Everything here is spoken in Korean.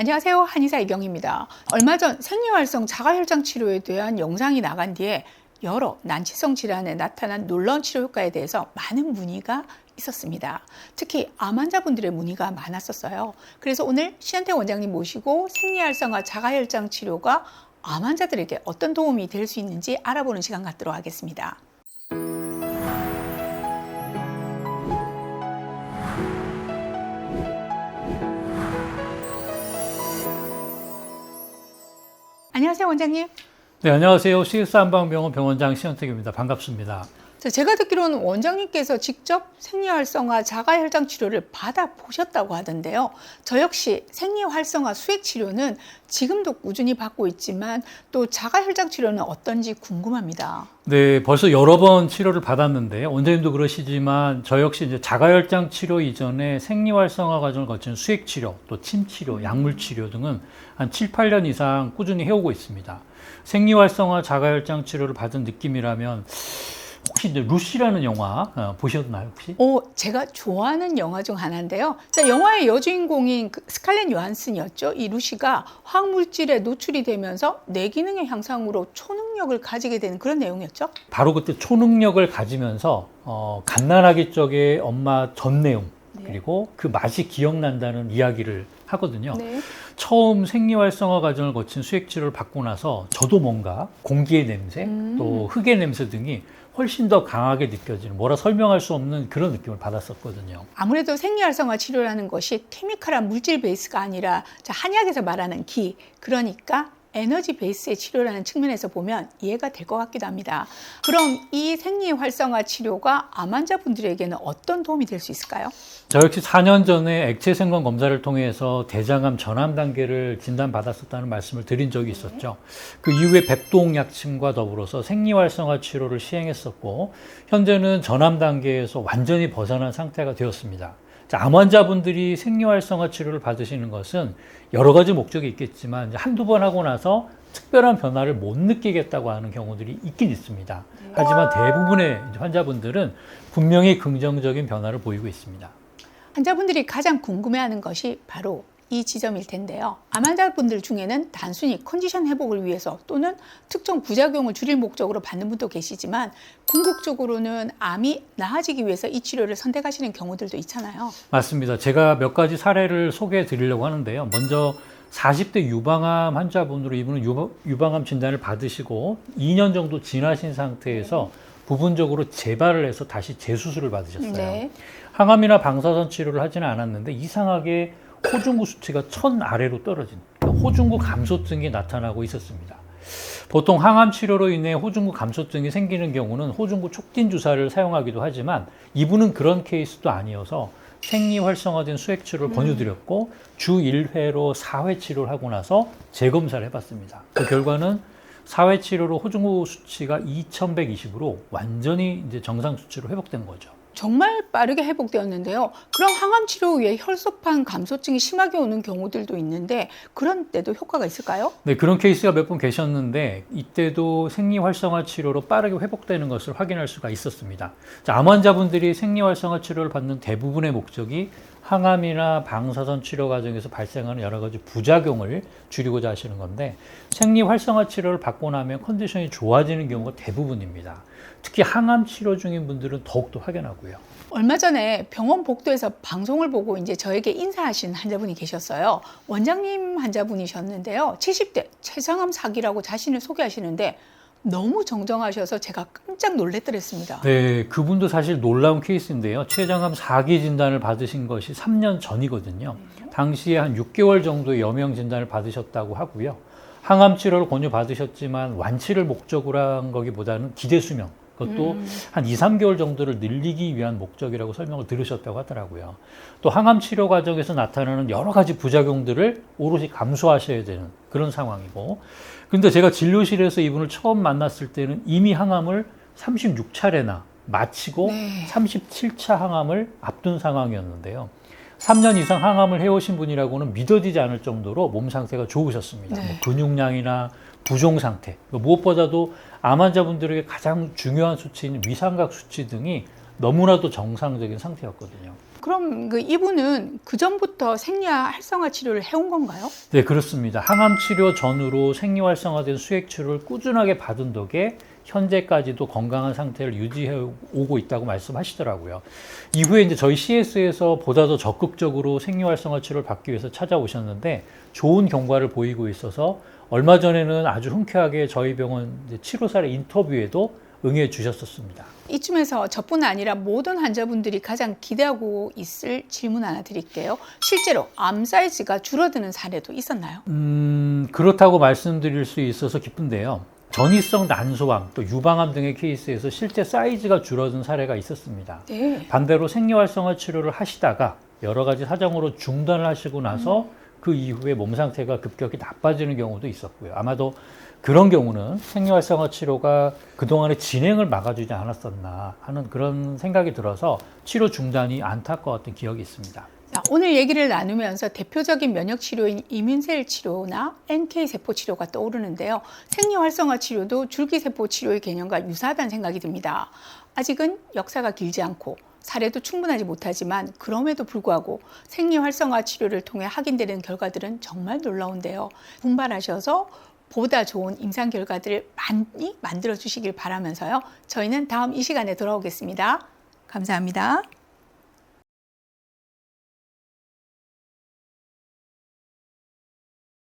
안녕하세요. 한의사 이경입니다. 얼마 전 생리활성 자가혈장 치료에 대한 영상이 나간 뒤에 여러 난치성 질환에 나타난 놀라운 치료 효과에 대해서 많은 문의가 있었습니다. 특히 암 환자분들의 문의가 많았었어요. 그래서 오늘 신한태 원장님 모시고 생리활성화 자가혈장 치료가 암 환자들에게 어떤 도움이 될 수 있는지 알아보는 시간 갖도록 하겠습니다. 안녕하세요, 원장님. 네, 안녕하세요. CS한방병원 병원장 신현택입니다. 반갑습니다. 제가 듣기로는 원장님께서 직접 생리활성화 자가혈장 치료를 받아보셨다고 하던데요. 저 역시 생리활성화 수액치료는 지금도 꾸준히 받고 있지만 또 자가혈장 치료는 어떤지 궁금합니다. 네, 벌써 여러 번 치료를 받았는데 원장님도 그러시지만 저 역시 이제 자가혈장 치료 이전에 생리활성화 과정을 거친 수액치료, 또 침치료, 약물치료 등은 한 7, 8년 이상 꾸준히 해오고 있습니다. 생리활성화 자가혈장 치료를 받은 느낌이라면 혹시 이제 루시라는 영화 보셨나요, 혹시? 제가 좋아하는 영화 중 하나인데요. 영화의 여주인공인 스칼렛 요한슨이었죠. 이 루시가 화학물질에 노출이 되면서 뇌기능의 향상으로 초능력을 가지게 되는 그런 내용이었죠. 바로 그때 초능력을 가지면서 갓난아기 쪽에 엄마 전 내용 그리고 그 맛이 기억난다는 이야기를 하거든요. 네. 처음 생리활성화 과정을 거친 수액치료를 받고 나서 저도 뭔가 공기의 냄새 또 흙의 냄새 등이 훨씬 더 강하게 느껴지는, 뭐라 설명할 수 없는 그런 느낌을 받았었거든요. 아무래도 생리활성화 치료라는 것이 케미컬한 물질 베이스가 아니라 한의학에서 말하는 기, 그러니까 에너지 베이스의 치료라는 측면에서 보면 이해가 될 것 같기도 합니다. 그럼 이 생리활성화 치료가 암 환자분들에게는 어떤 도움이 될 수 있을까요? 저 역시 4년 전에 액체 생관 검사를 통해서 대장암 전암 단계를 진단받았었다는 말씀을 드린 적이 있었죠. 그 이후에 백동약침과 더불어서 생리활성화 치료를 시행했었고 현재는 전암 단계에서 완전히 벗어난 상태가 되었습니다. 암 환자분들이 생리활성화 치료를 받으시는 것은 여러 가지 목적이 있겠지만 한두 번 하고 나서 특별한 변화를 못 느끼겠다고 하는 경우들이 있긴 있습니다. 하지만 대부분의 환자분들은 분명히 긍정적인 변화를 보이고 있습니다. 환자분들이 가장 궁금해하는 것이 바로 이 지점일 텐데요. 암 환자분들 중에는 단순히 컨디션 회복을 위해서 또는 특정 부작용을 줄일 목적으로 받는 분도 계시지만 궁극적으로는 암이 나아지기 위해서 이 치료를 선택하시는 경우들도 있잖아요. 맞습니다. 제가 몇 가지 사례를 소개해 드리려고 하는데요. 먼저 40대 유방암 환자분으로 이분은 유방암 진단을 받으시고 2년 정도 지나신 상태에서 부분적으로 재발을 해서 다시 재수술을 받으셨어요. 네. 항암이나 방사선 치료를 하지는 않았는데 이상하게 호중구 수치가 1000 아래로 떨어진, 그러니까 호중구 감소증이 나타나고 있었습니다. 보통 항암 치료로 인해 호중구 감소증이 생기는 경우는 호중구 촉진 주사를 사용하기도 하지만 이분은 그런 케이스도 아니어서 생리활성화된 수액 치료를 권유드렸고 주 1회로 4회 치료를 하고 나서 재검사를 해봤습니다. 그 결과는 4회 치료로 호중구 수치가 2120으로 완전히 이제 정상 수치로 회복된 거죠. 정말 빠르게 회복되었는데요. 그럼 항암 치료 후에 혈소판 감소증이 심하게 오는 경우들도 있는데 그런 때도 효과가 있을까요? 네, 그런 케이스가 몇 분 계셨는데 이때도 생리활성화 치료로 빠르게 회복되는 것을 확인할 수가 있었습니다. 암 환자분들이 생리활성화 치료를 받는 대부분의 목적이 항암이나 방사선 치료 과정에서 발생하는 여러 가지 부작용을 줄이고자 하시는 건데 생리활성화 치료를 받고 나면 컨디션이 좋아지는 경우가 대부분입니다. 특히 항암 치료 중인 분들은 더욱더 확연하고요. 얼마 전에 병원 복도에서 방송을 보고 이제 저에게 인사하신 환자분이 계셨어요. 원장님 환자분이셨는데요. 70대 췌장암 4기라고 자신을 소개하시는데 너무 정정하셔서 제가 깜짝 놀랐더랬습니다. 네, 그분도 사실 놀라운 케이스인데요. 췌장암 4기 진단을 받으신 것이 3년 전이거든요. 당시에 한 6개월 정도의 여명 진단을 받으셨다고 하고요. 항암 치료를 권유받으셨지만 완치를 목적으로 한 거기보다는 기대 수명, 그것도 한 2, 3개월 정도를 늘리기 위한 목적이라고 설명을 들으셨다고 하더라고요. 또 항암 치료 과정에서 나타나는 여러 가지 부작용들을 오롯이 감수하셔야 되는 그런 상황이고, 근데 제가 진료실에서 이분을 처음 만났을 때는 이미 항암을 36차례나 마치고 37차 항암을 앞둔 상황이었는데요. 3년 이상 항암을 해오신 분이라고는 믿어지지 않을 정도로 몸 상태가 좋으셨습니다. 네. 근육량이나 부종 상태, 무엇보다도 암 환자분들에게 가장 중요한 수치인 위삼각 수치 등이 너무나도 정상적인 상태였거든요. 그럼 이분은 그 전부터 생리화 활성화 치료를 해온 건가요? 네, 그렇습니다. 항암 치료 전후로 생리활성화된 수액 치료를 꾸준하게 받은 덕에 현재까지도 건강한 상태를 유지해 오고 있다고 말씀하시더라고요. 이후에 이제 저희 CS에서 보다 더 적극적으로 생리활성화 치료를 받기 위해서 찾아오셨는데 좋은 경과를 보이고 있어서 얼마 전에는 아주 흔쾌하게 저희 병원 치료 사례 인터뷰에도 응해 주셨었습니다. 이쯤에서 저뿐 아니라 모든 환자분들이 가장 기대하고 있을 질문 하나 드릴게요. 실제로 암 사이즈가 줄어드는 사례도 있었나요? 그렇다고 말씀드릴 수 있어서 기쁜데요. 전이성 난소암, 또 유방암 등의 케이스에서 실제 사이즈가 줄어든 사례가 있었습니다. 네. 반대로 생리활성화 치료를 하시다가 여러 가지 사정으로 중단을 하시고 나서 그 이후에 몸 상태가 급격히 나빠지는 경우도 있었고요. 아마도 그런 경우는 생리활성화 치료가 그동안의 진행을 막아주지 않았었나 하는 그런 생각이 들어서 치료 중단이 안타까웠던 기억이 있습니다. 자, 오늘 얘기를 나누면서 대표적인 면역 치료인 이뮨셀 치료나 NK 세포 치료가 떠오르는데요. 생리활성화 치료도 줄기세포 치료의 개념과 유사하다는 생각이 듭니다. 아직은 역사가 길지 않고 사례도 충분하지 못하지만 그럼에도 불구하고 생리활성화 치료를 통해 확인되는 결과들은 정말 놀라운데요. 분발하셔서 보다 좋은 임상 결과들을 많이 만들어 주시길 바라면서요. 저희는 다음 이 시간에 돌아오겠습니다. 감사합니다.